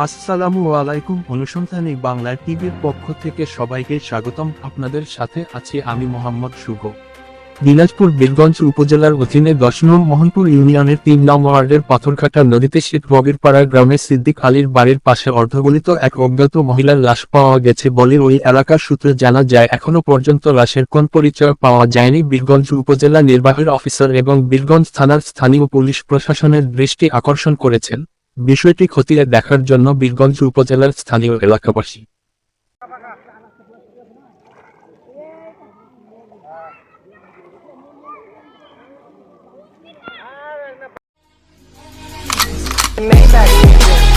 আসসালামু আলাইকুম। অনুসন্ধানী বাংলা টিভির পক্ষ থেকে সবাইকে স্বাগতম। আপনাদের সাথে আছি আমি মোহাম্মদ শুভ। দিনাজপুর বীরগঞ্জ উপজেলার অধীনে 10 নং মোহনপুর ইউনিয়নের 3 নং ওয়ার্ডের পাথরঘাটা নদীতে শীত বগিরপাড়া গ্রামের সিদ্দিক আলীর বাড়ির পাশে অর্ধগলিত এক অজ্ঞাত মহিলার লাশ পাওয়া গেছে বলে ওই এলাকার সূত্রে জানা যায়। এখনো পর্যন্ত লাশের কোন পরিচয় পাওয়া যায়নি। বীরগঞ্জ উপজেলা নির্বাহী অফিসার এবং বীরগঞ্জ থানার স্থানীয় পুলিশ প্রশাসনের দৃষ্টি আকর্ষণ করেছেন বিষয়টি খতিয়ে দেখার জন্য বীরগঞ্জ উপজেলার স্থানীয় এলাকাবাসী। Maybach.